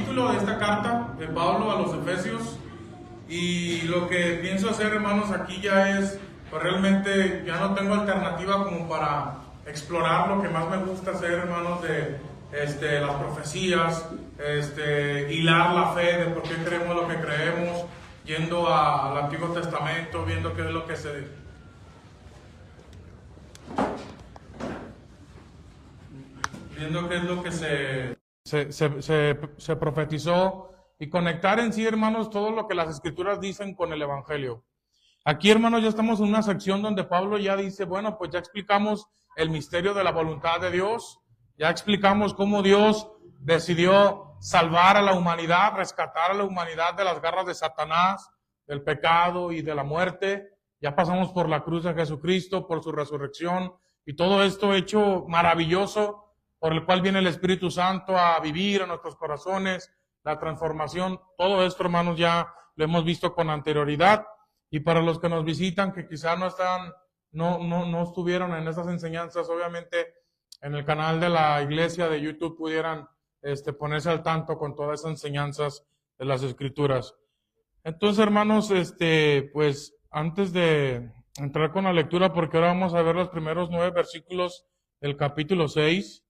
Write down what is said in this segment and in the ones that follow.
capítulo de esta carta de Pablo a los Efesios, y lo que pienso hacer, hermanos, aquí ya es, pues realmente ya no tengo alternativa como para explorar lo que más me gusta hacer, hermanos, de las profecías, hilar la fe de por qué creemos lo que creemos, yendo al Antiguo Testamento, viendo qué es lo que se profetizó, y conectar en sí, hermanos, todo lo que las Escrituras dicen con el Evangelio. Aquí, hermanos, ya estamos en una sección donde Pablo ya dice, bueno, pues ya explicamos el misterio de la voluntad de Dios, ya explicamos cómo Dios decidió salvar a la humanidad, rescatar a la humanidad de las garras de Satanás, del pecado y de la muerte. Ya pasamos por la cruz de Jesucristo, por su resurrección, y todo esto hecho maravilloso, por el cual viene el Espíritu Santo a vivir en nuestros corazones, la transformación. Todo esto, hermanos, ya lo hemos visto con anterioridad. Y para los que nos visitan, que quizá no estuvieron en estas enseñanzas, obviamente en el canal de la iglesia de YouTube pudieran ponerse al tanto con todas esas enseñanzas de las Escrituras. Entonces, hermanos, pues antes de entrar con la lectura, porque ahora vamos a ver los primeros 9 versículos del capítulo 6,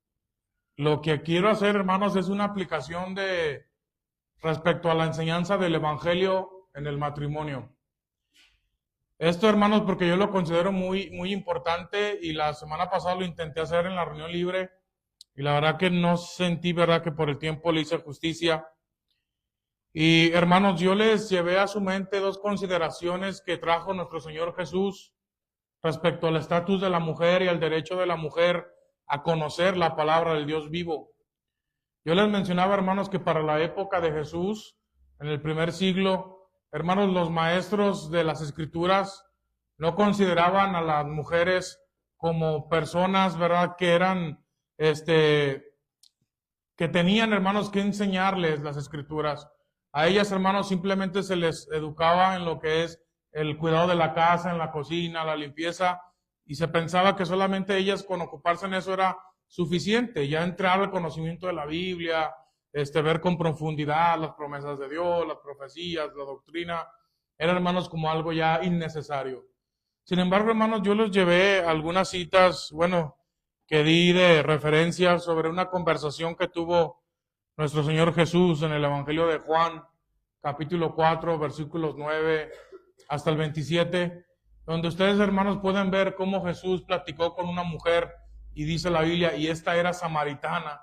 lo que quiero hacer, hermanos, es una aplicación respecto a la enseñanza del Evangelio en el matrimonio. Esto, hermanos, porque yo lo considero muy, muy importante, y la semana pasada lo intenté hacer en la reunión libre, y la verdad que no sentí, verdad, que por el tiempo le hice justicia. Y, hermanos, yo les llevé a su mente 2 consideraciones que trajo nuestro Señor Jesús respecto al estatus de la mujer y al derecho de la mujer a conocer la palabra del Dios vivo. Yo les mencionaba, hermanos, que para la época de Jesús, en el primer siglo, hermanos, los maestros de las Escrituras no consideraban a las mujeres como personas, ¿verdad?, que eran, que tenían, hermanos, que enseñarles las Escrituras. A ellas, hermanos, simplemente se les educaba en lo que es el cuidado de la casa, en la cocina, la limpieza, y se pensaba que solamente ellas con ocuparse en eso era suficiente. Ya entrar al conocimiento de la Biblia, ver con profundidad las promesas de Dios, las profecías, la doctrina, eran, hermanos, como algo ya innecesario. Sin embargo, hermanos, yo les llevé algunas citas, bueno, que di de referencia sobre una conversación que tuvo nuestro Señor Jesús en el Evangelio de Juan, capítulo 4, versículos 9 hasta el 27, donde ustedes, hermanos, pueden ver cómo Jesús platicó con una mujer, y dice la Biblia, y esta era samaritana,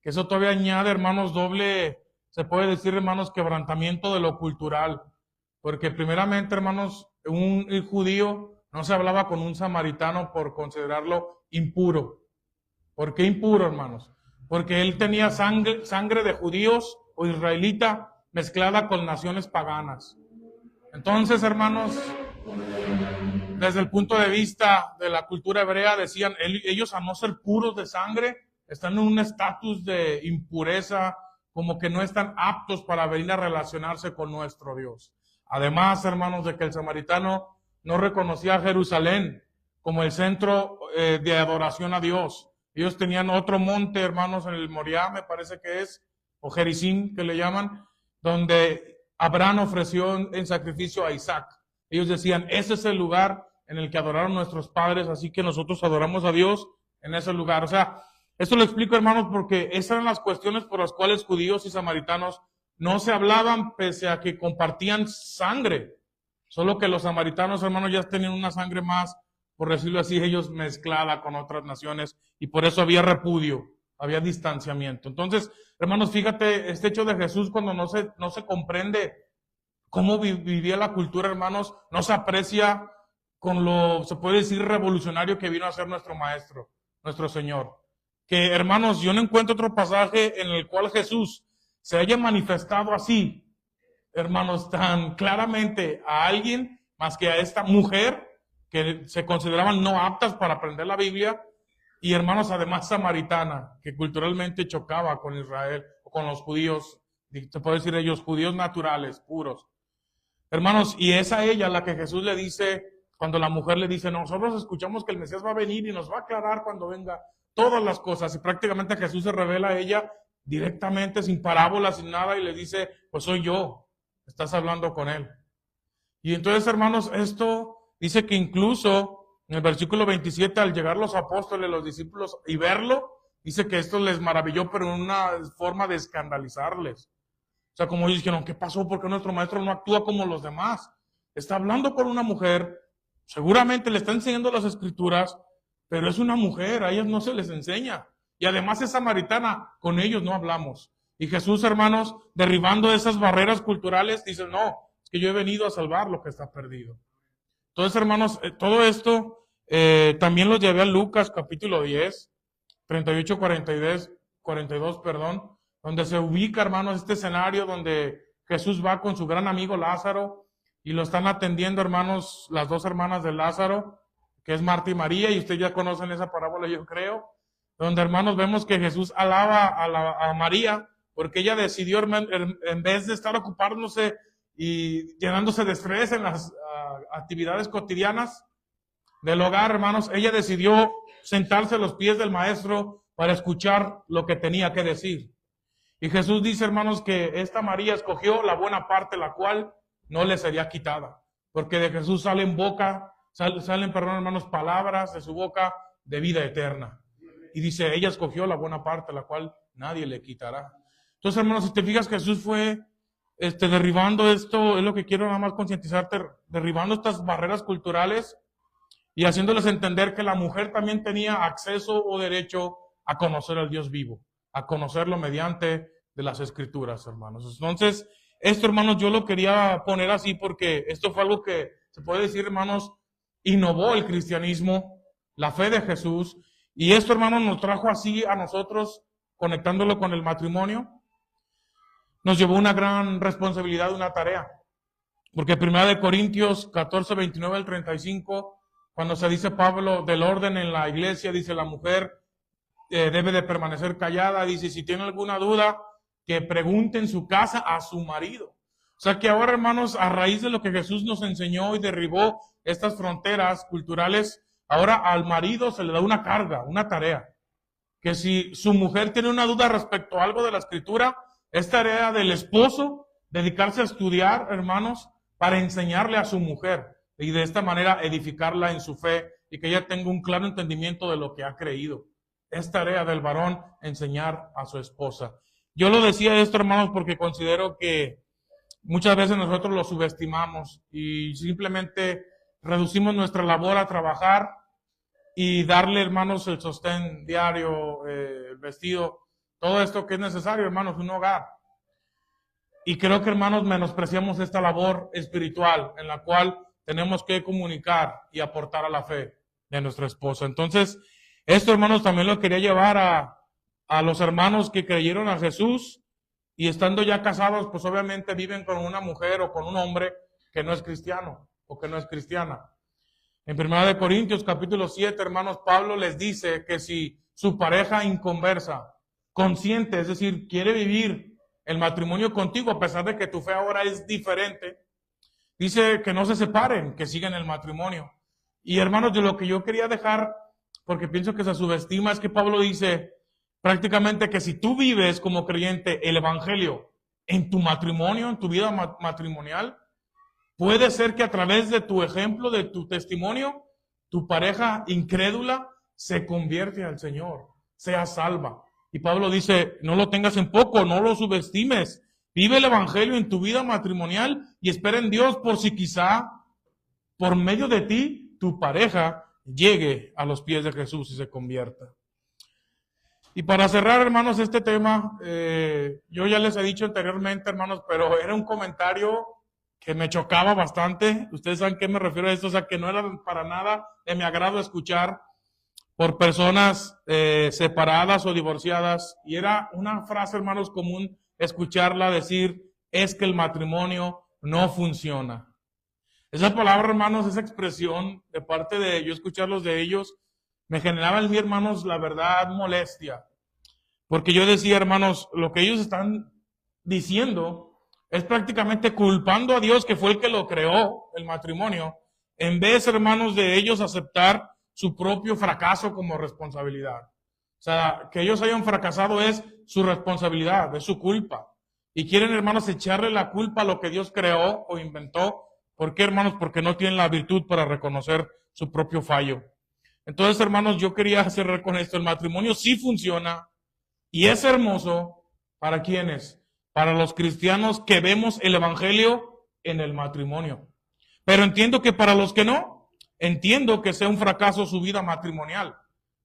que eso todavía añade, hermanos, doble, se puede decir, hermanos, quebrantamiento de lo cultural, porque primeramente, hermanos, un judío no se hablaba con un samaritano por considerarlo impuro. ¿Por qué impuro, hermanos? Porque él tenía sangre de judíos o israelita mezclada con naciones paganas. Entonces, hermanos, desde el punto de vista de la cultura hebrea, decían, ellos, a no ser puros de sangre, están en un estatus de impureza, como que no están aptos para venir a relacionarse con nuestro Dios. Además, hermanos, de que el samaritano no reconocía a Jerusalén como el centro de adoración a Dios. Ellos tenían otro monte, hermanos, en el Moriah, me parece que es, o Gerizim, que le llaman, donde Abraham ofreció en sacrificio a Isaac. Ellos decían, ese es el lugar en el que adoraron nuestros padres, así que nosotros adoramos a Dios en ese lugar. O sea, esto lo explico, hermanos, porque esas eran las cuestiones por las cuales judíos y samaritanos no se hablaban, pese a que compartían sangre. Solo que los samaritanos, hermanos, ya tenían una sangre más, por decirlo así, ellos mezclada con otras naciones, y por eso había repudio, había distanciamiento. Entonces, hermanos, fíjate, este hecho de Jesús, cuando no se comprende cómo vivía la cultura, hermanos, no se aprecia con lo, se puede decir, revolucionario que vino a ser nuestro Maestro, nuestro Señor. Que, hermanos, yo no encuentro otro pasaje en el cual Jesús se haya manifestado así, hermanos, tan claramente a alguien, más que a esta mujer, que se consideraban no aptas para aprender la Biblia, y, hermanos, además samaritana, que culturalmente chocaba con Israel, o con los judíos, se puede decir ellos, judíos naturales, puros. Hermanos, y es a ella la que Jesús le dice, cuando la mujer le dice, nosotros escuchamos que el Mesías va a venir y nos va a aclarar cuando venga todas las cosas, y prácticamente Jesús se revela a ella directamente, sin parábolas, sin nada, y le dice, pues soy yo, estás hablando con él. Y entonces, hermanos, esto dice que incluso en el versículo 27, al llegar los apóstoles, los discípulos, y verlo, dice que esto les maravilló, pero en una forma de escandalizarles. O sea, como ellos dijeron, ¿qué pasó? ¿Por qué nuestro maestro no actúa como los demás? Está hablando con una mujer, seguramente le está enseñando las escrituras, pero es una mujer, a ellas no se les enseña. Y además es samaritana, con ellos no hablamos. Y Jesús, hermanos, derribando esas barreras culturales, dice, no, es que yo he venido a salvar lo que está perdido. Entonces, hermanos, todo esto también lo llevé a Lucas, capítulo 10, 38, 42, donde se ubica, hermanos, este escenario donde Jesús va con su gran amigo Lázaro y lo están atendiendo, hermanos, las dos hermanas de Lázaro, que es Marta y María, y ustedes ya conocen esa parábola, yo creo, donde, hermanos, vemos que Jesús alaba a María porque ella decidió, en vez de estar ocupándose y llenándose de estrés en las actividades cotidianas del hogar, hermanos, ella decidió sentarse a los pies del maestro para escuchar lo que tenía que decir. Y Jesús dice, hermanos, que esta María escogió la buena parte, la cual no le sería quitada, porque de Jesús salen hermanos, palabras de su boca de vida eterna. Y dice, ella escogió la buena parte, la cual nadie le quitará. Entonces, hermanos, si te fijas, Jesús fue derribando esto, es lo que quiero nada más concientizarte, derribando estas barreras culturales y haciéndoles entender que la mujer también tenía acceso o derecho a conocer al Dios vivo, a conocerlo mediante de las Escrituras, hermanos. Entonces, esto, hermanos, yo lo quería poner así porque esto fue algo que, se puede decir, hermanos, innovó el cristianismo, la fe de Jesús, y esto, hermanos, nos trajo así a nosotros, conectándolo con el matrimonio, nos llevó una gran responsabilidad, una tarea. Porque 1 Corintios 14, 29 al 35, cuando se dice Pablo del orden en la iglesia, dice la mujer debe de permanecer callada, dice si tiene alguna duda, que pregunte en su casa a su marido. O sea que ahora, hermanos, a raíz de lo que Jesús nos enseñó y derribó estas fronteras culturales, ahora al marido se le da una carga, una tarea. Que si su mujer tiene una duda respecto a algo de la Escritura, es tarea del esposo dedicarse a estudiar, hermanos, para enseñarle a su mujer y de esta manera edificarla en su fe y que ella tenga un claro entendimiento de lo que ha creído. Es tarea del varón enseñar a su esposa. Yo lo decía esto, hermanos, porque considero que muchas veces nosotros lo subestimamos y simplemente reducimos nuestra labor a trabajar y darle, hermanos, el sostén diario, el vestido, todo esto que es necesario, hermanos, un hogar. Y creo que, hermanos, menospreciamos esta labor espiritual en la cual tenemos que comunicar y aportar a la fe de nuestra esposa. Entonces, esto, hermanos, también lo quería llevar a los hermanos que creyeron a Jesús y estando ya casados, pues obviamente viven con una mujer o con un hombre que no es cristiano o que no es cristiana. En 1 Corintios capítulo 7, hermanos, Pablo les dice que si su pareja inconversa, consciente, es decir, quiere vivir el matrimonio contigo a pesar de que tu fe ahora es diferente, dice que no se separen, que sigan el matrimonio. Y hermanos, de lo que yo quería dejar, porque pienso que se subestima, es que Pablo dice prácticamente que si tú vives como creyente el evangelio en tu matrimonio, en tu vida matrimonial, puede ser que a través de tu ejemplo, de tu testimonio, tu pareja incrédula se convierte al Señor, sea salva. Y Pablo dice, no lo tengas en poco, no lo subestimes. Vive el evangelio en tu vida matrimonial y espera en Dios por si quizá por medio de ti tu pareja llegue a los pies de Jesús y se convierta. Y para cerrar, hermanos, este tema, yo ya les he dicho anteriormente, hermanos, pero era un comentario que me chocaba bastante. Ustedes saben a qué me refiero a esto, o sea, que no era para nada de mi agrado escuchar por personas separadas o divorciadas. Y era una frase, hermanos, común escucharla decir, es que el matrimonio no funciona. Esa palabra, hermanos, esa expresión de parte de yo escucharlos de ellos, me generaba en mí, hermanos, la verdad, molestia. Porque yo decía, hermanos, lo que ellos están diciendo es prácticamente culpando a Dios, que fue el que lo creó, el matrimonio, en vez, hermanos, de ellos aceptar su propio fracaso como responsabilidad. O sea, que ellos hayan fracasado es su responsabilidad, es su culpa. Y quieren, hermanos, echarle la culpa a lo que Dios creó o inventó. ¿Por qué, hermanos? Porque no tienen la virtud para reconocer su propio fallo. Entonces, hermanos, yo quería cerrar con esto. El matrimonio sí funciona y es hermoso. ¿Para quiénes? Para los cristianos que vemos el evangelio en el matrimonio. Pero entiendo que para los que no, entiendo que sea un fracaso su vida matrimonial.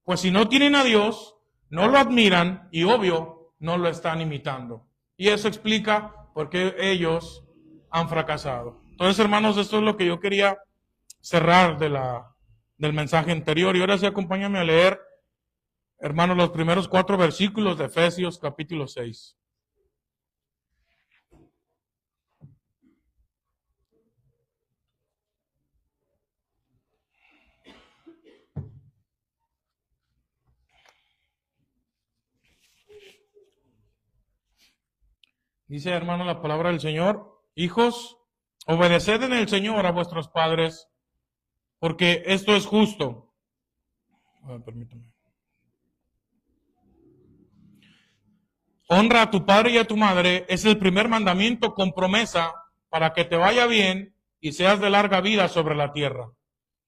Pues si no tienen a Dios, no lo admiran y obvio, no lo están imitando. Y eso explica por qué ellos han fracasado. Entonces, hermanos, esto es lo que yo quería cerrar del mensaje anterior. Y ahora sí, acompáñame a leer, hermanos, los primeros 4 versículos de Efesios capítulo 6. Dice, hermano, la palabra del Señor: hijos, obedeced en el Señor a vuestros padres, porque esto es justo. Permítame. Honra a tu padre y a tu madre es el primer mandamiento con promesa para que te vaya bien y seas de larga vida sobre la tierra.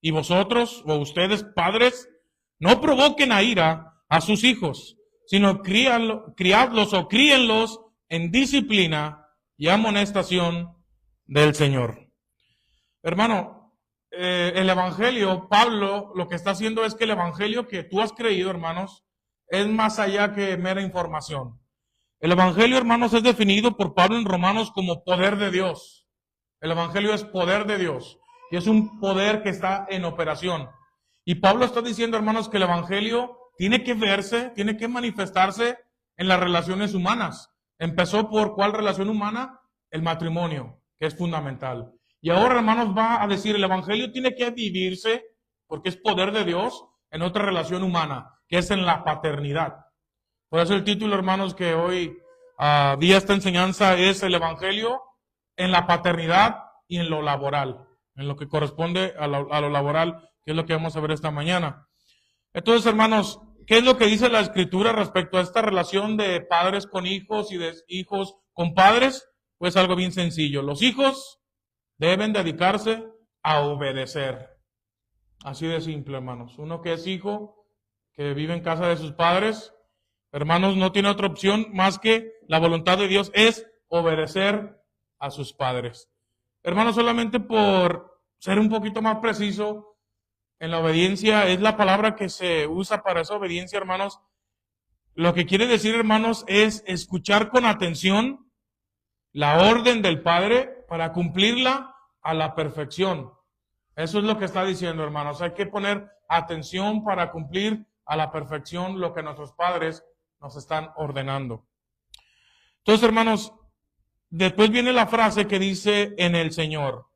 Y vosotros, o ustedes, padres, no provoquen a ira a sus hijos, sino criadlos o críenlos en disciplina y amonestación del Señor. Hermano, el evangelio, Pablo, lo que está haciendo es que el evangelio que tú has creído, hermanos, es más allá que mera información. El evangelio, hermanos, es definido por Pablo en Romanos como poder de Dios. El evangelio es poder de Dios y es un poder que está en operación. Y Pablo está diciendo, hermanos, que el evangelio tiene que verse, tiene que manifestarse en las relaciones humanas. Empezó por ¿cuál relación humana? El matrimonio, que es fundamental. Y ahora, hermanos, va a decir, el evangelio tiene que vivirse, porque es poder de Dios, en otra relación humana, que es en la paternidad. Por eso el título, hermanos, que hoy día esta enseñanza es el evangelio en la paternidad y en lo laboral, en lo que corresponde a lo laboral, que es lo que vamos a ver esta mañana. Entonces, hermanos, ¿qué es lo que dice la Escritura respecto a esta relación de padres con hijos y de hijos con padres? Pues algo bien sencillo. Los hijos deben dedicarse a obedecer. Así de simple, hermanos. Uno que es hijo, que vive en casa de sus padres, hermanos, no tiene otra opción más que la voluntad de Dios es obedecer a sus padres. Hermanos, solamente por ser un poquito más preciso, en la obediencia es la palabra que se usa para esa obediencia, hermanos. Lo que quiere decir, hermanos, es escuchar con atención la orden del Padre para cumplirla a la perfección. Eso es lo que está diciendo, hermanos. Hay que poner atención para cumplir a la perfección lo que nuestros padres nos están ordenando. Entonces, hermanos, después viene la frase que dice en el Señor.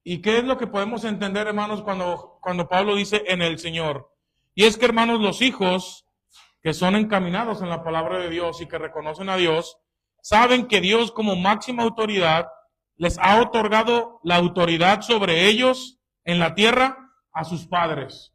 ¿Y qué es lo que podemos entender, hermanos, cuando Pablo dice en el Señor? Y es que, hermanos, los hijos que son encaminados en la palabra de Dios y que reconocen a Dios, saben que Dios como máxima autoridad les ha otorgado la autoridad sobre ellos en la tierra a sus padres.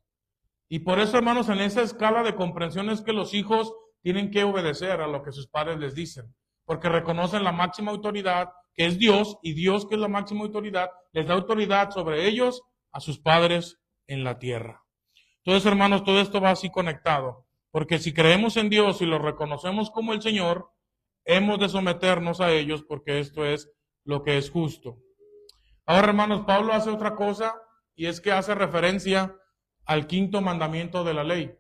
Y por eso, hermanos, en esa escala de comprensión es que los hijos tienen que obedecer a lo que sus padres les dicen, porque reconocen la máxima autoridad que es Dios, y Dios, que es la máxima autoridad, les da autoridad sobre ellos, a sus padres en la tierra. Entonces, hermanos, todo esto va así conectado, porque si creemos en Dios y lo reconocemos como el Señor, hemos de someternos a ellos, porque esto es lo que es justo. Ahora, hermanos, Pablo hace otra cosa, y es que hace referencia al 5º mandamiento de la ley,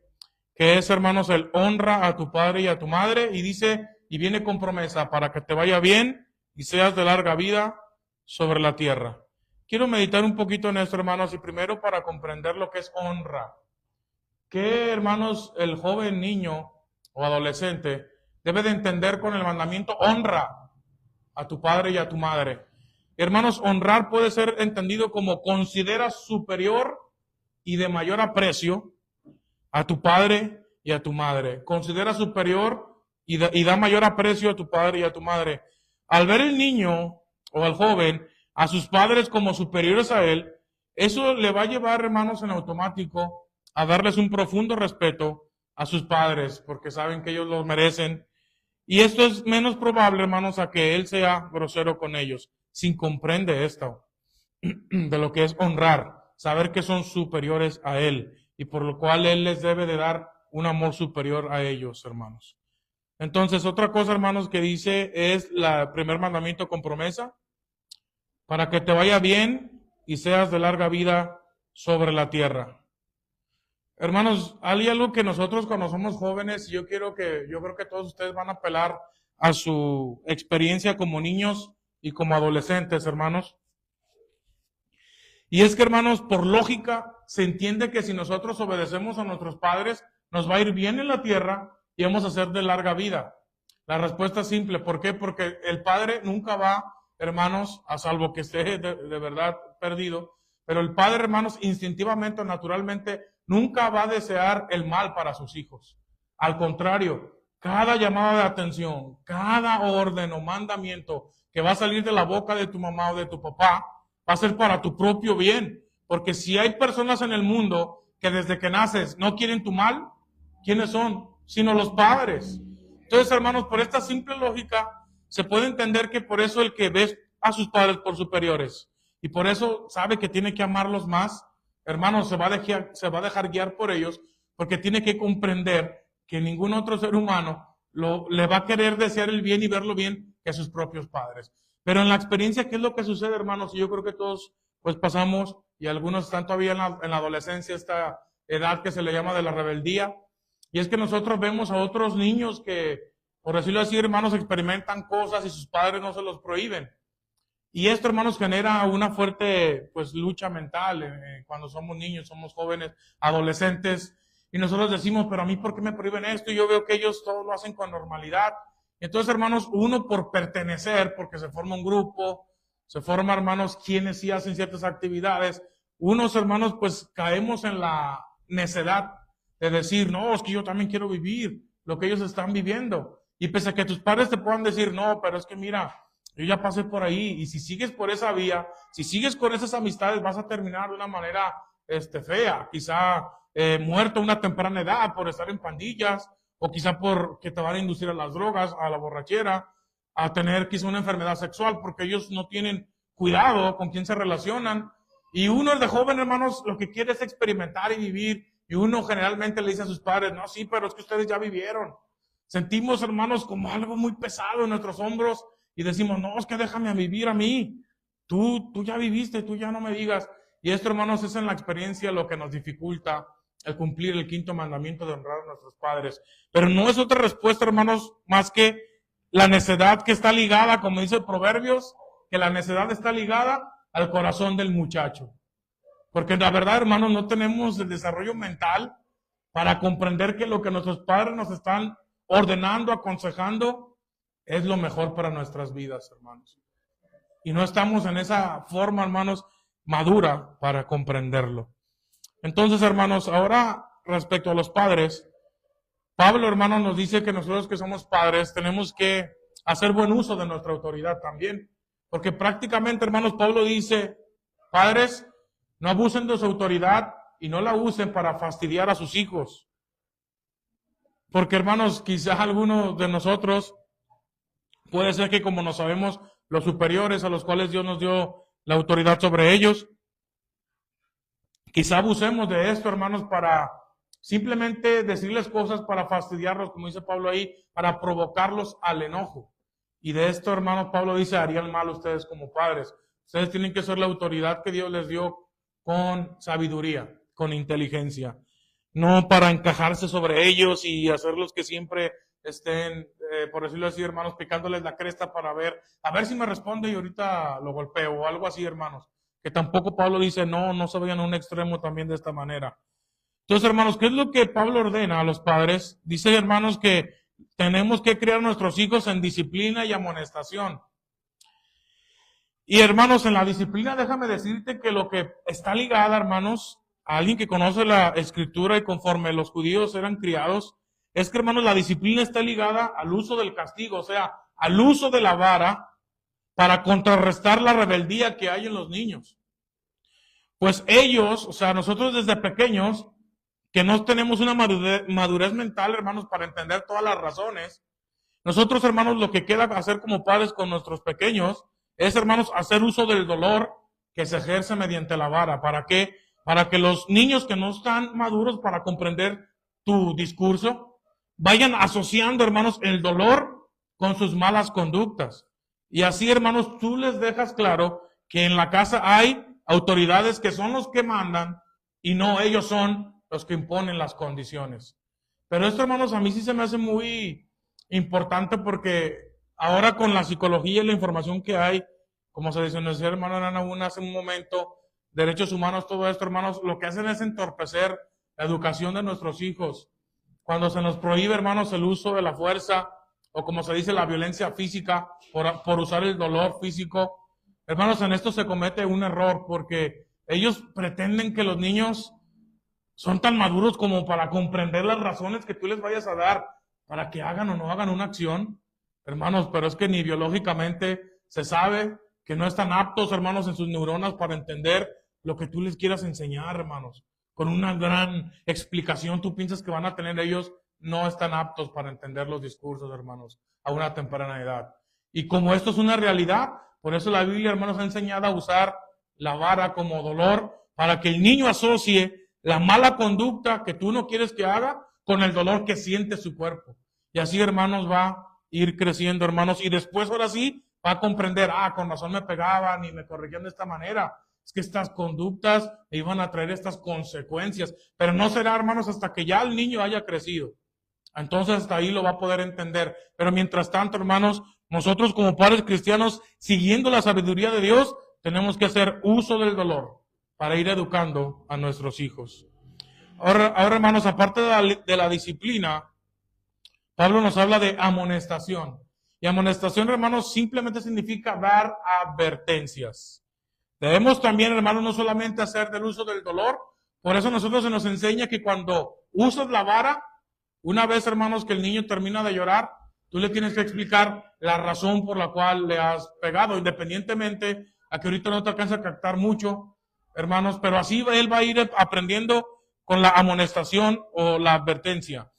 que es, hermanos, el honra a tu padre y a tu madre, y dice, y viene con promesa, para que te vaya bien y seas de larga vida sobre la tierra. Quiero meditar un poquito en esto, hermanos, y primero para comprender lo que es honra. ¿Qué, hermanos, el joven niño o adolescente debe de entender con el mandamiento honra a tu padre y a tu madre? Hermanos, honrar puede ser entendido como considera superior y de mayor aprecio a tu padre y a tu madre. Considera superior y da mayor aprecio a tu padre y a tu madre. Al ver el niño o al joven a sus padres como superiores a él, eso le va a llevar, hermanos, en automático a darles un profundo respeto a sus padres, porque saben que ellos los merecen. Y esto es menos probable, hermanos, a que él sea grosero con ellos, sin comprende esto, de lo que es honrar, saber que son superiores a él, y por lo cual él les debe de dar un amor superior a ellos, hermanos. Entonces, otra cosa, hermanos, que dice es el primer mandamiento con promesa, para que te vaya bien y seas de larga vida sobre la tierra. Hermanos, hay algo que nosotros cuando somos jóvenes, yo creo que todos ustedes van a apelar a su experiencia como niños y como adolescentes, hermanos. Y es que, hermanos, por lógica, se entiende que si nosotros obedecemos a nuestros padres, nos va a ir bien en la tierra y vamos a ser de larga vida. La respuesta es simple. ¿Por qué? Porque el padre nunca va, hermanos, a salvo que esté de verdad perdido, pero el padre, hermanos, instintivamente, naturalmente, nunca va a desear el mal para sus hijos. Al contrario, cada llamada de atención, cada orden o mandamiento que va a salir de la boca de tu mamá o de tu papá, va a ser para tu propio bien. Porque si hay personas en el mundo que desde que naces no quieren tu mal, ¿quiénes son? Sino los padres. Entonces, hermanos, por esta simple lógica, se puede entender que por eso el que ve a sus padres por superiores y por eso sabe que tiene que amarlos más, hermanos, se va a dejar guiar por ellos, porque tiene que comprender que ningún otro ser humano le va a querer desear el bien y verlo bien que sus propios padres. Pero en la experiencia, ¿qué es lo que sucede, hermanos? Y yo creo que todos pues pasamos, y algunos están todavía en la adolescencia, esta edad que se le llama de la rebeldía, y es que nosotros vemos a otros niños que, por decirlo así, hermanos, experimentan cosas y sus padres no se los prohíben. Y esto, hermanos, genera una fuerte pues lucha mental cuando somos niños, somos jóvenes, adolescentes, y nosotros decimos, pero a mí, ¿por qué me prohíben esto? Y yo veo que ellos todos lo hacen con normalidad. Entonces, hermanos, uno por pertenecer, porque se forma un grupo, se forma, hermanos, quienes sí hacen ciertas actividades, unos, hermanos, pues caemos en la necedad de decir, no, es que yo también quiero vivir lo que ellos están viviendo. Y pese a que tus padres te puedan decir, no, pero es que mira, yo ya pasé por ahí, y si sigues por esa vía, si sigues con esas amistades, vas a terminar de una manera fea, quizá muerto a una temprana edad por estar en pandillas, o quizá porque te van a inducir a las drogas, a la borrachera, a tener quizá una enfermedad sexual, porque ellos no tienen cuidado con quién se relacionan. Y uno de joven, hermanos, lo que quiere es experimentar y vivir, y uno generalmente le dice a sus padres, no, sí, pero es que ustedes ya vivieron. Sentimos, hermanos, como algo muy pesado en nuestros hombros, y decimos, no, es que déjame a vivir a mí. Tú ya viviste, tú ya no me digas. Y esto, hermanos, es en la experiencia lo que nos dificulta el cumplir el quinto mandamiento de honrar a nuestros padres. Pero no es otra respuesta, hermanos, más que la necedad que está ligada, como dice Proverbios, que la necedad está ligada al corazón del muchacho. Porque la verdad, hermanos, no tenemos el desarrollo mental para comprender que lo que nuestros padres nos están ordenando, aconsejando, es lo mejor para nuestras vidas, hermanos. Y no estamos en esa forma, hermanos, madura para comprenderlo. Entonces, hermanos, ahora respecto a los padres, Pablo, hermanos, nos dice que nosotros que somos padres tenemos que hacer buen uso de nuestra autoridad también. Porque prácticamente, hermanos, Pablo dice, padres, no abusen de su autoridad y no la usen para fastidiar a sus hijos. Porque, hermanos, quizás algunos de nosotros puede ser que como no sabemos los superiores a los cuales Dios nos dio la autoridad sobre ellos, quizá abusemos de esto, hermanos, para simplemente decirles cosas para fastidiarlos, como dice Pablo ahí, para provocarlos al enojo. Y de esto, hermanos, Pablo dice, harían mal ustedes como padres. Ustedes tienen que ser la autoridad que Dios les dio con sabiduría, con inteligencia. No para encajarse sobre ellos y hacerlos que siempre estén, por decirlo así, hermanos, picándoles la cresta para ver, a ver si me responde y ahorita lo golpeo o algo así, hermanos. Que tampoco Pablo dice, no se vayan a un extremo también de esta manera. Entonces, hermanos, ¿qué es lo que Pablo ordena a los padres? Dice, hermanos, que tenemos que criar a nuestros hijos en disciplina y amonestación. Y, hermanos, en la disciplina, déjame decirte que lo que está ligada, hermanos, a alguien que conoce la Escritura y conforme los judíos eran criados, es que, hermanos, la disciplina está ligada al uso del castigo, o sea, al uso de la vara para contrarrestar la rebeldía que hay en los niños. Pues ellos, o sea, nosotros desde pequeños, que no tenemos una madurez mental, hermanos, para entender todas las razones. Nosotros, hermanos, lo que queda hacer como padres con nuestros pequeños es, hermanos, hacer uso del dolor que se ejerce mediante la vara. ¿Para qué? Para que los niños que no están maduros para comprender tu discurso vayan asociando, hermanos, el dolor con sus malas conductas. Y así, hermanos, tú les dejas claro que en la casa hay autoridades que son los que mandan y no ellos son los que imponen las condiciones. Pero esto, hermanos, a mí sí se me hace muy importante porque ahora con la psicología y la información que hay, como se decía hermano Arana hace un momento, derechos humanos, todo esto, hermanos, lo que hacen es entorpecer la educación de nuestros hijos. Cuando se nos prohíbe, hermanos, el uso de la fuerza, o como se dice, la violencia física, por usar el dolor físico, hermanos, en esto se comete un error, porque ellos pretenden que los niños son tan maduros como para comprender las razones que tú les vayas a dar para que hagan o no hagan una acción, hermanos, pero es que ni biológicamente se sabe que no están aptos, hermanos, en sus neuronas para entender lo que tú les quieras enseñar, hermanos. Con una gran explicación, tú piensas que van a tener ellos, no están aptos para entender los discursos, hermanos, a una temprana edad. Y como esto es una realidad, por eso la Biblia, hermanos, ha enseñado a usar la vara como dolor para que el niño asocie la mala conducta que tú no quieres que haga con el dolor que siente su cuerpo. Y así, hermanos, va a ir creciendo, hermanos, y después ahora sí va a comprender, con razón me pegaban y me corregían de esta manera. Es que estas conductas me iban a traer estas consecuencias, pero no será, hermanos, hasta que ya el niño haya crecido. Entonces hasta ahí lo va a poder entender. Pero mientras tanto, hermanos, nosotros como padres cristianos, siguiendo la sabiduría de Dios, tenemos que hacer uso del dolor para ir educando a nuestros hijos. Ahora hermanos, aparte de la disciplina, Pablo nos habla de amonestación. Y amonestación, hermanos, simplemente significa dar advertencias. Debemos también, hermanos, no solamente hacer del uso del dolor. Por eso nosotros se nos enseña que cuando usas la vara, una vez, hermanos, que el niño termina de llorar, tú le tienes que explicar la razón por la cual le has pegado, independientemente a que ahorita no te alcanza a captar mucho, hermanos, pero así él va a ir aprendiendo con la amonestación o la advertencia.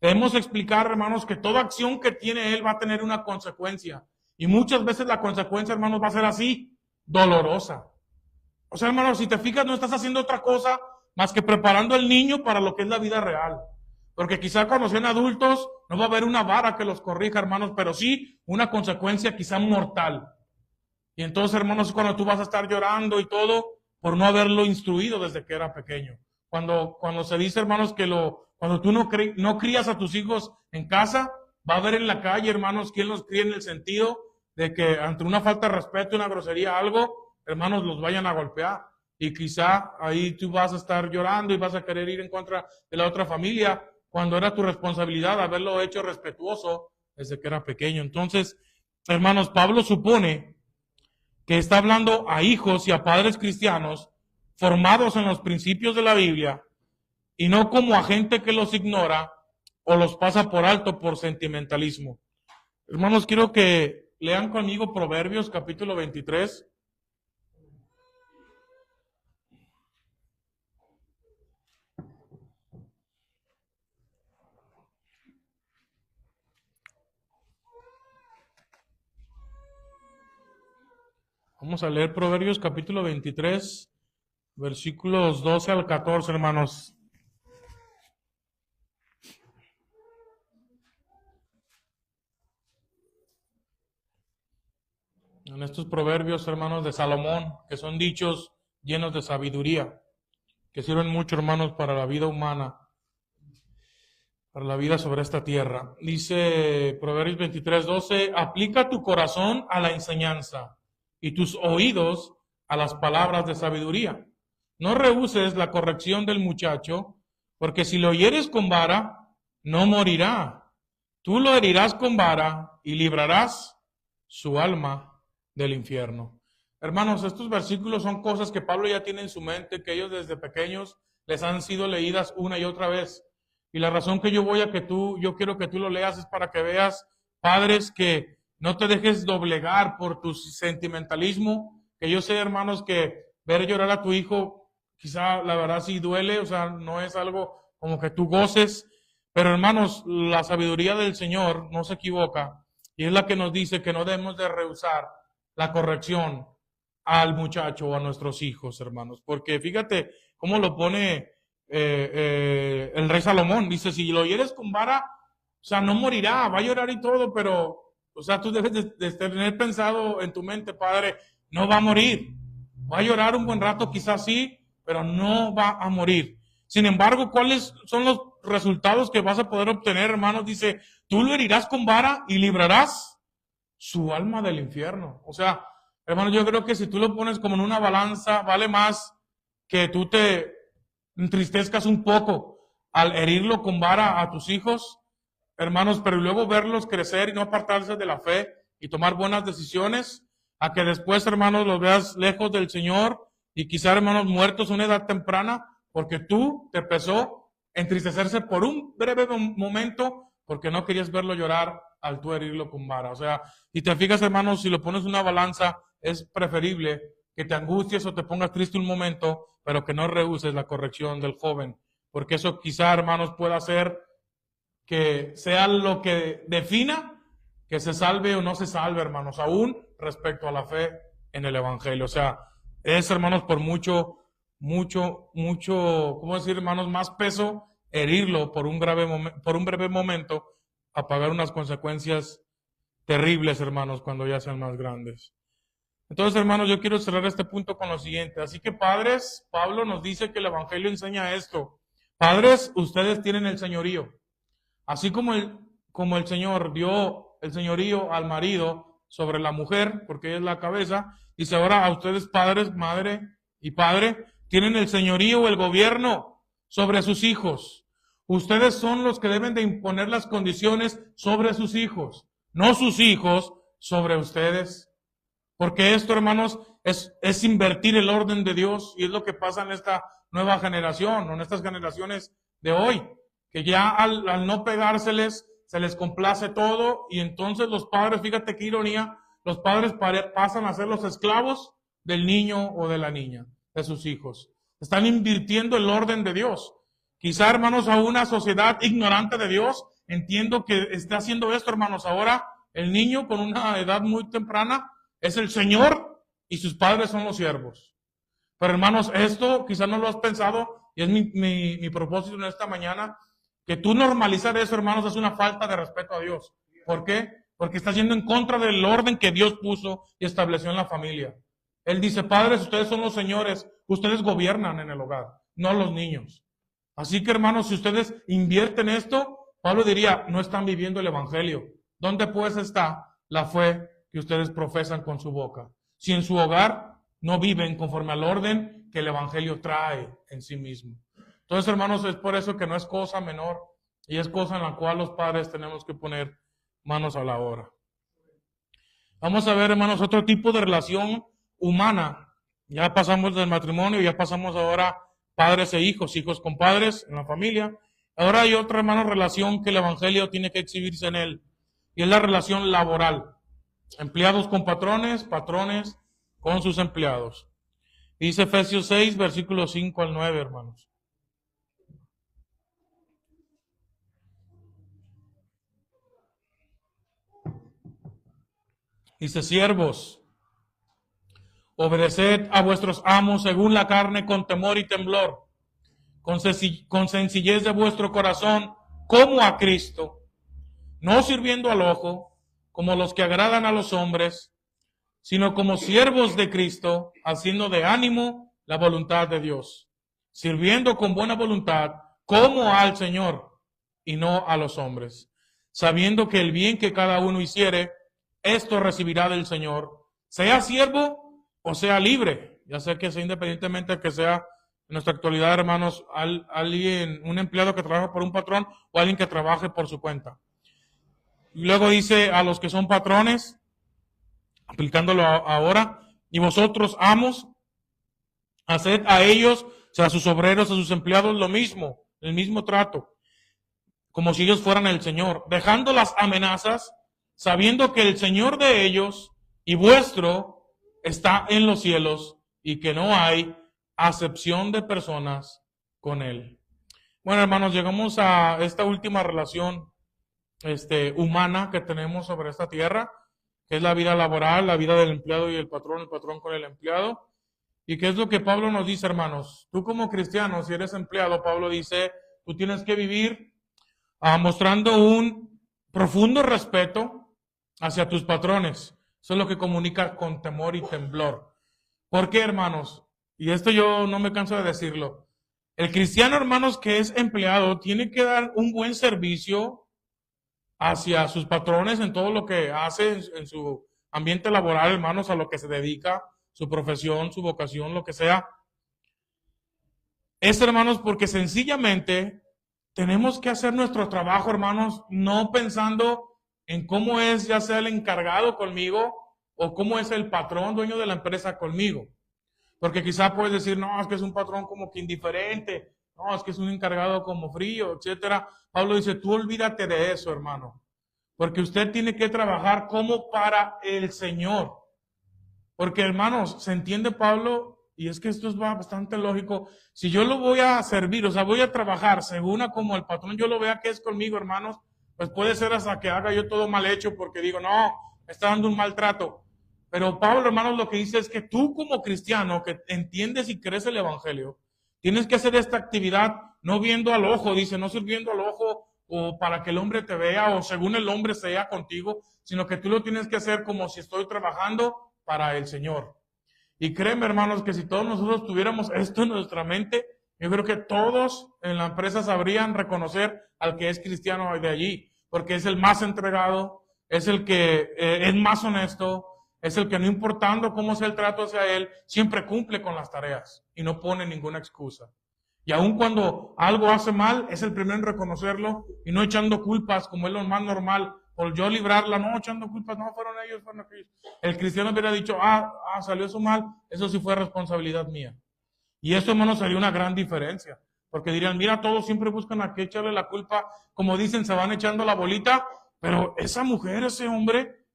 Debemos explicar, hermanos, que toda acción que tiene él va a tener una consecuencia. Y muchas veces la consecuencia, hermanos, va a ser así, dolorosa. O sea, hermanos, si te fijas, no estás haciendo otra cosa más que preparando al niño para lo que es la vida real. Porque quizá cuando sean adultos no va a haber una vara que los corrija, hermanos, pero sí una consecuencia quizá mortal. Y entonces, hermanos, cuando tú vas a estar llorando y todo por no haberlo instruido desde que era pequeño. Cuando se dice, hermanos, que cuando tú no crías a tus hijos en casa, va a haber en la calle, hermanos, quien los cría en el sentido de que ante una falta de respeto, una grosería, algo, hermanos, los vayan a golpear. Y quizá ahí tú vas a estar llorando y vas a querer ir en contra de la otra familia, cuando era tu responsabilidad haberlo hecho respetuoso desde que era pequeño. Entonces, hermanos, Pablo supone que está hablando a hijos y a padres cristianos formados en los principios de la Biblia y no como a gente que los ignora o los pasa por alto por sentimentalismo. Hermanos, quiero que lean conmigo Proverbios capítulo 23. Vamos a leer Proverbios capítulo 23, versículos 12 al 14, hermanos. En estos proverbios, hermanos, de Salomón, que son dichos llenos de sabiduría, que sirven mucho, hermanos, para la vida humana, para la vida sobre esta tierra. Dice Proverbios 23, 12, aplica tu corazón a la enseñanza y tus oídos a las palabras de sabiduría. No rehuses la corrección del muchacho, porque si lo hieres con vara, no morirá. Tú lo herirás con vara y librarás su alma del infierno. Hermanos, estos versículos son cosas que Pablo ya tiene en su mente, que ellos desde pequeños les han sido leídas una y otra vez. Y la razón que yo quiero que tú lo leas es para que veas, padres, que no te dejes doblegar por tu sentimentalismo, que yo sé, hermanos, que ver llorar a tu hijo, quizá la verdad sí duele, o sea, no es algo como que tú goces. Pero hermanos, la sabiduría del Señor no se equivoca y es la que nos dice que no debemos de rehusar la corrección al muchacho o a nuestros hijos, hermanos. Porque fíjate cómo lo pone el rey Salomón. Dice, si lo hieres con vara, o sea, no morirá, va a llorar y todo, pero, o sea, tú debes de tener pensado en tu mente, padre, no va a morir. Va a llorar un buen rato, quizás sí, pero no va a morir. Sin embargo, ¿cuáles son los resultados que vas a poder obtener, hermanos? Dice, tú lo herirás con vara y librarás su alma del infierno. O sea, hermano, yo creo que si tú lo pones como en una balanza, vale más que tú te entristezcas un poco al herirlo con vara a tus hijos, hermanos, pero luego verlos crecer y no apartarse de la fe y tomar buenas decisiones, a que después, hermanos, los veas lejos del Señor y quizá, hermanos, muertos a una edad temprana, porque tú te pesó entristecerse por un breve momento porque no querías verlo llorar al tú herirlo con vara. O sea, si te fijas, hermanos, si lo pones en una balanza, es preferible que te angusties o te pongas triste un momento, pero que no rehuses la corrección del joven, porque eso quizá, hermanos, pueda hacer que sea lo que defina que se salve o no se salve, hermanos, aún respecto a la fe en el Evangelio. O sea, es, hermanos, por mucho, ¿cómo decir, hermanos? Más peso herirlo por un breve momento a pagar unas consecuencias terribles, hermanos, cuando ya sean más grandes. Entonces, hermanos, yo quiero cerrar este punto con lo siguiente. Así que, padres, Pablo nos dice que el Evangelio enseña esto. Padres, ustedes tienen el señorío. Así como el Señor dio el señorío al marido sobre la mujer, porque ella es la cabeza, dice ahora a ustedes, padres, madre y padre, tienen el señorío, el gobierno sobre sus hijos. Ustedes son los que deben de imponer las condiciones sobre sus hijos, no sus hijos sobre ustedes. Porque esto, hermanos, es invertir el orden de Dios y es lo que pasa en esta nueva generación o en estas generaciones de hoy, que ya al no pegárseles se les complace todo y entonces los padres, fíjate qué ironía, los padres pasan a ser los esclavos del niño o de la niña, de sus hijos. Están invirtiendo el orden de Dios. Quizá, hermanos, a una sociedad ignorante de Dios, entiendo que está haciendo esto, hermanos. Ahora el niño con una edad muy temprana es el Señor y sus padres son los siervos. Pero, hermanos, esto quizá no lo has pensado y es mi propósito en esta mañana, que tú normalizar eso, hermanos, es una falta de respeto a Dios. ¿Por qué? Porque estás yendo en contra del orden que Dios puso y estableció en la familia. Él dice, padres, ustedes son los señores, ustedes gobiernan en el hogar, no los niños. Así que, hermanos, si ustedes invierten esto, Pablo diría, no están viviendo el Evangelio. ¿Dónde pues está la fe que ustedes profesan con su boca? Si en su hogar no viven conforme al orden que el Evangelio trae en sí mismo. Entonces, hermanos, es por eso que no es cosa menor y es cosa en la cual los padres tenemos que poner manos a la obra. Vamos a ver, hermanos, otro tipo de relación humana. Ya pasamos del matrimonio, ya pasamos ahora padres e hijos, hijos con padres en la familia. Ahora hay otra, hermanos, relación que el Evangelio tiene que exhibirse en él, y es la relación laboral. Empleados con patrones, patrones con sus empleados. Dice Efesios 6, versículos 5 al 9, hermanos. Dice, siervos, obedeced a vuestros amos según la carne con temor y temblor, con sencillez de vuestro corazón, como a Cristo, no sirviendo al ojo, como los que agradan a los hombres, sino como siervos de Cristo, haciendo de ánimo la voluntad de Dios, sirviendo con buena voluntad, como al Señor, y no a los hombres, sabiendo que el bien que cada uno hiciere, esto recibirá del Señor, sea siervo o sea libre. Ya sé que sea independientemente de que sea en nuestra actualidad, hermanos, alguien, un empleado que trabaja por un patrón o alguien que trabaje por su cuenta. Y luego dice a los que son patrones, aplicándolo ahora, y vosotros amos, haced a ellos, o sea, a sus obreros, a sus empleados, lo mismo, el mismo trato, como si ellos fueran el Señor, dejando las amenazas, sabiendo que el Señor de ellos y vuestro está en los cielos y que no hay acepción de personas con Él. Bueno, hermanos, llegamos a esta última relación humana que tenemos sobre esta tierra, que es la vida laboral, la vida del empleado y el patrón con el empleado. ¿Y qué es lo que Pablo nos dice, hermanos? Tú como cristiano, si eres empleado, Pablo dice, tú tienes que vivir mostrando un profundo respeto hacia tus patrones. Eso es lo que comunica con temor y temblor. ¿Por qué, hermanos? Y esto yo no me canso de decirlo. El cristiano, hermanos, que es empleado, tiene que dar un buen servicio hacia sus patrones en todo lo que hace en su ambiente laboral, hermanos, a lo que se dedica, su profesión, su vocación, lo que sea. Es, hermanos, porque sencillamente tenemos que hacer nuestro trabajo, hermanos, no pensando en cómo es ya sea el encargado conmigo o cómo es el patrón, dueño de la empresa conmigo. Porque quizá puedes decir, no, es que es un patrón como que indiferente, no, es que es un encargado como frío, etcétera. Pablo dice, tú olvídate de eso, hermano. Porque usted tiene que trabajar como para el Señor. Porque, hermanos, se entiende Pablo, y es que esto es bastante lógico. Si yo lo voy a servir, o sea, voy a trabajar según a como el patrón yo lo vea que es conmigo, hermanos, pues puede ser hasta que haga yo todo mal hecho porque digo, no, me está dando un maltrato. Pero Pablo, hermanos, lo que dice es que tú como cristiano que entiendes y crees el Evangelio, tienes que hacer esta actividad no viendo al ojo, dice, no sirviendo al ojo o para que el hombre te vea o según el hombre sea contigo, sino que tú lo tienes que hacer como si estoy trabajando para el Señor. Y créeme, hermanos, que si todos nosotros tuviéramos esto en nuestra mente, yo creo que todos en la empresa sabrían reconocer al que es cristiano de allí, porque es el más entregado, es el que es más honesto, es el que no importando cómo sea el trato hacia él, siempre cumple con las tareas y no pone ninguna excusa. Y aun cuando algo hace mal, es el primero en reconocerlo y no echando culpas como es lo más normal. Por yo librarla, no echando culpas, no fueron ellos, fueron aquellos. El cristiano hubiera dicho, salió eso mal, eso sí fue responsabilidad mía. Y eso, hermano, sería una gran diferencia. Porque dirían, mira, todos siempre buscan a qué echarle la culpa, como dicen, se van echando la bolita, pero esa mujer, ese hombre,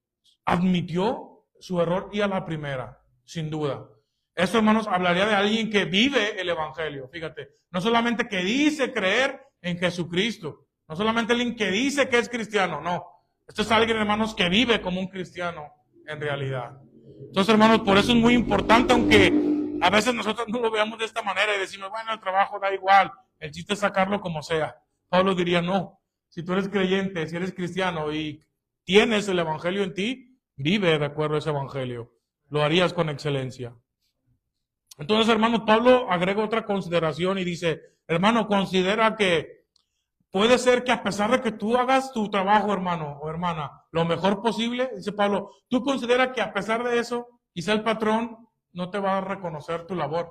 admitió su error y a la primera, sin duda. Eso, hermanos, hablaría de alguien que vive el Evangelio, fíjate. No solamente que dice creer en Jesucristo, no solamente alguien que dice que es cristiano, no. Esto es alguien, hermanos, que vive como un cristiano en realidad. Entonces, hermanos, por eso es muy importante, aunque a veces nosotros no lo veamos de esta manera y decimos, bueno, el trabajo da igual, el chiste es sacarlo como sea. Pablo diría, no, si tú eres creyente, si eres cristiano y tienes el Evangelio en ti, vive de acuerdo a ese Evangelio. Lo harías con excelencia. Entonces, hermano, Pablo agrega otra consideración y dice, hermano, considera que puede ser que a pesar de que tú hagas tu trabajo, hermano o hermana, lo mejor posible, dice Pablo, tú considera que a pesar de eso, quizá el patrón no te va a reconocer tu labor.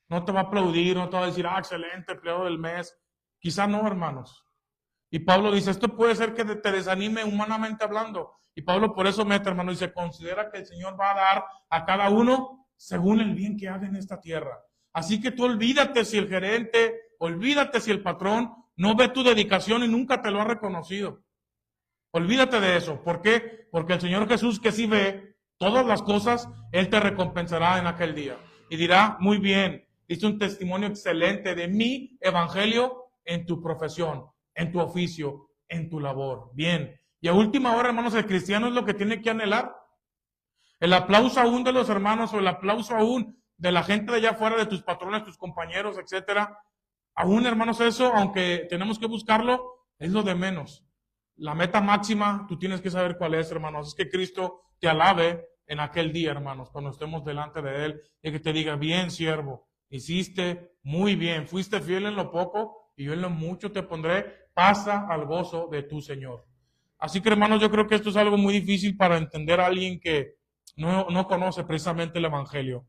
No te va a aplaudir, no te va a decir, excelente, empleado del mes. Quizá no, hermanos. Y Pablo dice, esto puede ser que te desanime humanamente hablando. Y Pablo por eso mete, hermano, dice, considera que el Señor va a dar a cada uno según el bien que haga en esta tierra. Así que tú olvídate si el gerente, olvídate si el patrón no ve tu dedicación y nunca te lo ha reconocido. Olvídate de eso. ¿Por qué? Porque el Señor Jesús, que sí ve todas las cosas, Él te recompensará en aquel día. Y dirá, muy bien, hice un testimonio excelente de mi evangelio en tu profesión, en tu oficio, en tu labor. Bien. Y a última hora, hermanos, el cristiano es lo que tiene que anhelar. El aplauso aún de los hermanos o el aplauso aún de la gente de allá afuera, de tus patrones, tus compañeros, etcétera. Aún, hermanos, eso, aunque tenemos que buscarlo, es lo de menos. La meta máxima, tú tienes que saber cuál es, hermanos. Es que Cristo te alabe en aquel día, hermanos, cuando estemos delante de Él, y que te diga, bien, siervo, hiciste muy bien, fuiste fiel en lo poco, y yo en lo mucho te pondré, pasa al gozo de tu Señor. Así que, hermanos, yo creo que esto es algo muy difícil para entender a alguien que no conoce precisamente el Evangelio.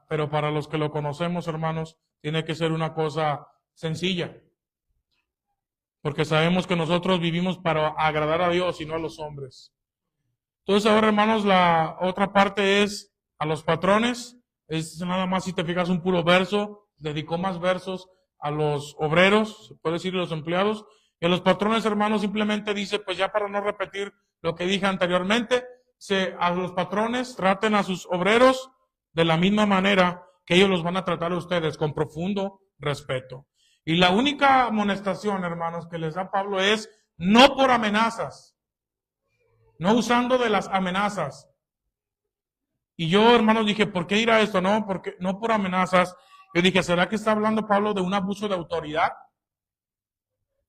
Pero para los que lo conocemos, hermanos, tiene que ser una cosa sencilla. Porque sabemos que nosotros vivimos para agradar a Dios y no a los hombres. Entonces ahora, hermanos, la otra parte es a los patrones. Es nada más, si te fijas, un puro verso. Dedicó más versos a los obreros, se puede decir a los empleados. Y a los patrones, hermanos, simplemente dice, pues ya para no repetir lo que dije anteriormente, a los patrones traten a sus obreros de la misma manera que ellos los van a tratar a ustedes, con profundo respeto. Y la única amonestación, hermanos, que les da Pablo es no por amenazas, no usando de las amenazas. Y yo, hermanos, dije, ¿por qué dirá esto? No, porque no por amenazas. Yo dije, ¿será que está hablando Pablo de un abuso de autoridad?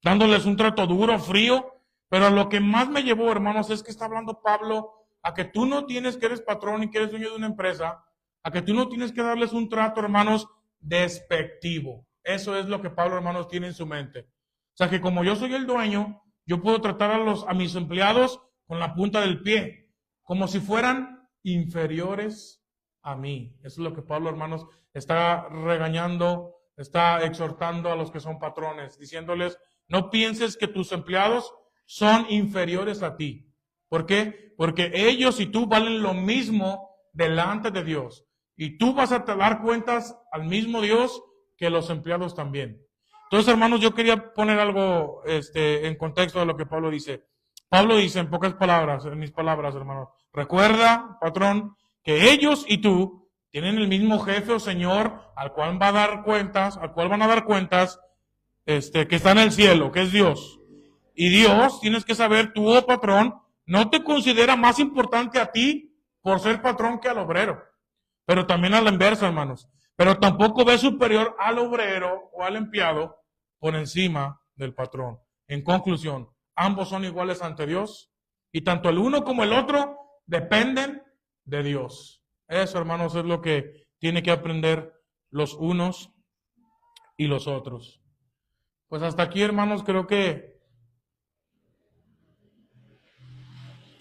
Dándoles un trato duro, frío. Pero lo que más me llevó, hermanos, es que está hablando Pablo a que tú no tienes, que eres patrón y que eres dueño de una empresa, a que tú no tienes que darles un trato, hermanos, despectivo. Eso es lo que Pablo, hermanos, tiene en su mente. O sea, que como yo soy el dueño, yo puedo tratar a mis empleados con la punta del pie, como si fueran inferiores a mí. Eso es lo que Pablo, hermanos, está regañando, está exhortando a los que son patrones, diciéndoles, no pienses que tus empleados son inferiores a ti. ¿Por qué? Porque ellos y tú valen lo mismo delante de Dios. Y tú vas a dar cuentas al mismo Dios que los empleados también. Entonces, hermanos, yo quería poner algo en contexto de lo que Pablo dice. Pablo dice, en pocas palabras, en mis palabras, hermanos, recuerda, patrón, que ellos y tú tienen el mismo jefe o señor al cual va a dar cuentas, al cual van a dar cuentas, que está en el cielo, que es Dios. Y Dios, tienes que saber, tú, oh patrón, no te considera más importante a ti por ser patrón que al obrero. Pero también a la inversa, hermanos. Pero tampoco ve superior al obrero o al empleado por encima del patrón. En conclusión, ambos son iguales ante Dios y tanto el uno como el otro dependen de Dios. Eso, hermanos, es lo que tienen que aprender los unos y los otros. Pues hasta aquí, hermanos, creo que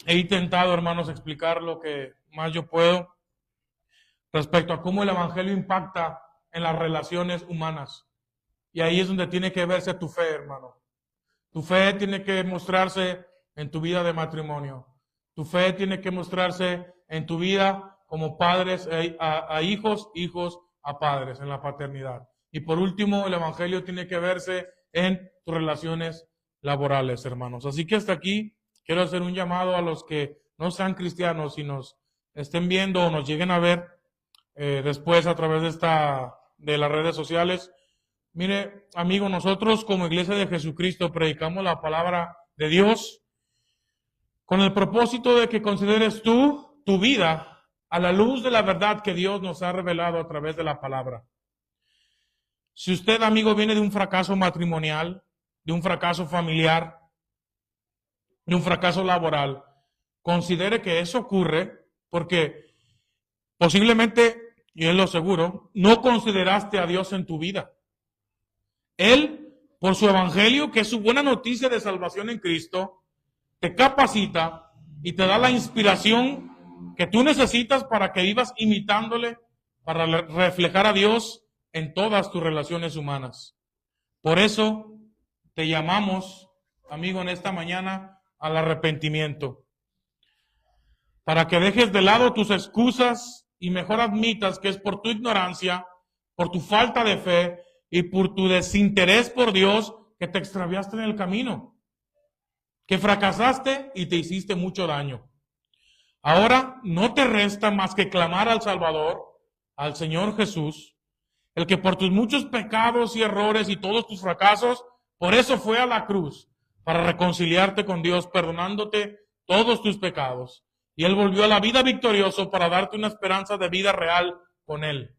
he intentado, hermanos, explicar lo que más yo puedo respecto a cómo el Evangelio impacta en las relaciones humanas. Y ahí es donde tiene que verse tu fe, hermano. Tu fe tiene que mostrarse en tu vida de matrimonio. Tu fe tiene que mostrarse en tu vida como padres a hijos, hijos a padres, en la paternidad. Y por último, el Evangelio tiene que verse en tus relaciones laborales, hermanos. Así que hasta aquí quiero hacer un llamado a los que no sean cristianos y nos estén viendo o nos lleguen a ver después a través de las redes sociales. Mire, amigo, nosotros como Iglesia de Jesucristo predicamos la palabra de Dios con el propósito de que consideres tú tu vida a la luz de la verdad que Dios nos ha revelado a través de la palabra. Si usted, amigo, viene de un fracaso matrimonial, de un fracaso familiar, de un fracaso laboral, considere que eso ocurre porque posiblemente, y es lo seguro, no consideraste a Dios en tu vida. Él, por su evangelio, que es su buena noticia de salvación en Cristo, te capacita y te da la inspiración que tú necesitas para que vivas imitándole, para reflejar a Dios en todas tus relaciones humanas. Por eso te llamamos, amigo, en esta mañana al arrepentimiento, para que dejes de lado tus excusas y mejor admitas que es por tu ignorancia, por tu falta de fe y por tu desinterés por Dios que te extraviaste en el camino, que fracasaste y te hiciste mucho daño. Ahora no te resta más que clamar al Salvador, al Señor Jesús, el que por tus muchos pecados y errores y todos tus fracasos, por eso fue a la cruz, para reconciliarte con Dios, perdonándote todos tus pecados. Y Él volvió a la vida victorioso para darte una esperanza de vida real con Él.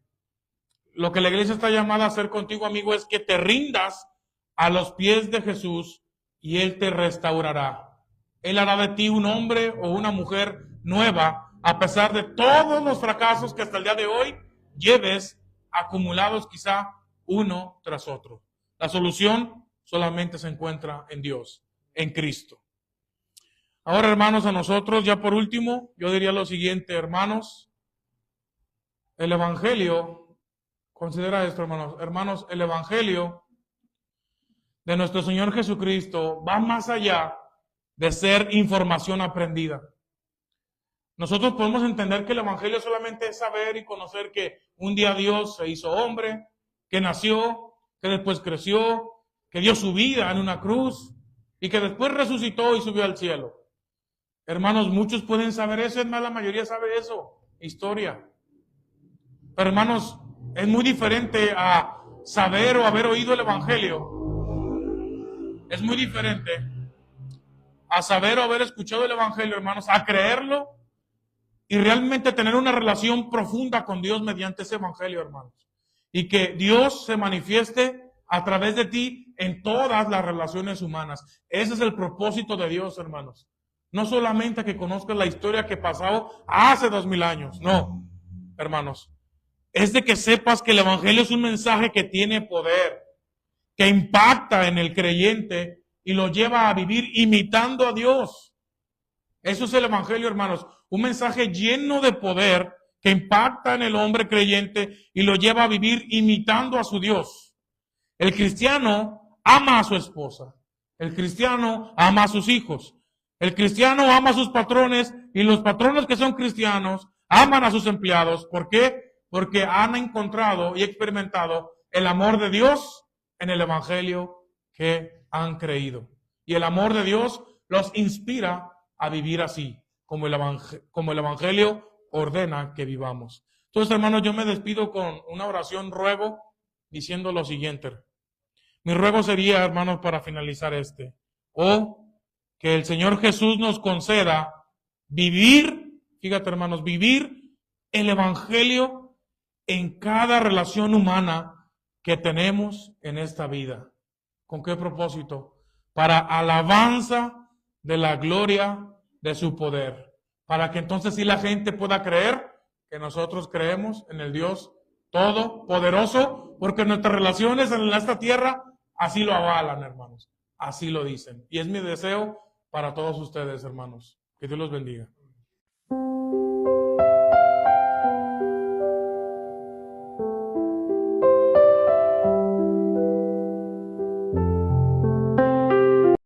Lo que la iglesia está llamada a hacer contigo, amigo, es que te rindas a los pies de Jesús y Él te restaurará. Él hará de ti un hombre o una mujer nueva, a pesar de todos los fracasos que hasta el día de hoy lleves acumulados quizá uno tras otro. La solución solamente se encuentra en Dios, en Cristo. Ahora, hermanos, a nosotros, ya por último, yo diría lo siguiente, hermanos. El Evangelio, considera esto, hermanos. Hermanos, el Evangelio de nuestro Señor Jesucristo va más allá de ser información aprendida. Nosotros podemos entender que el Evangelio solamente es saber y conocer que un día Dios se hizo hombre, que nació, que después creció, que dio su vida en una cruz y que después resucitó y subió al cielo. Hermanos, muchos pueden saber eso, es más, la mayoría sabe eso, historia. Pero hermanos, es muy diferente a saber o haber oído el Evangelio es muy diferente a saber o haber escuchado el Evangelio, hermanos, a creerlo y realmente tener una relación profunda con Dios mediante ese Evangelio, hermanos. Y que Dios se manifieste a través de ti en todas las relaciones humanas. Ese es el propósito de Dios, hermanos. No solamente que conozcas la historia que pasó hace 2000 años, no, hermanos. Es de que sepas que el Evangelio es un mensaje que tiene poder, que impacta en el creyente y lo lleva a vivir imitando a Dios. Eso es el Evangelio, hermanos. Un mensaje lleno de poder que impacta en el hombre creyente y lo lleva a vivir imitando a su Dios. El cristiano ama a su esposa. El cristiano ama a sus hijos. El cristiano ama a sus patrones y los patrones que son cristianos aman a sus empleados. ¿Por qué? Porque han encontrado y experimentado el amor de Dios en el Evangelio que han creído. Y el amor de Dios los inspira a vivir así, como el Evangelio ordena que vivamos. Entonces, hermanos, yo me despido con una oración, ruego, diciendo lo siguiente. Mi ruego sería, hermanos, para finalizar que el Señor Jesús nos conceda vivir, fíjate, hermanos, vivir el Evangelio en cada relación humana que tenemos en esta vida. ¿Con qué propósito? Para alabanza de la gloria de su poder. Para que entonces sí la gente pueda creer que nosotros creemos en el Dios Todopoderoso, porque nuestras relaciones en esta tierra así lo avalan, hermanos. Así lo dicen. Y es mi deseo para todos ustedes, hermanos. Que Dios los bendiga.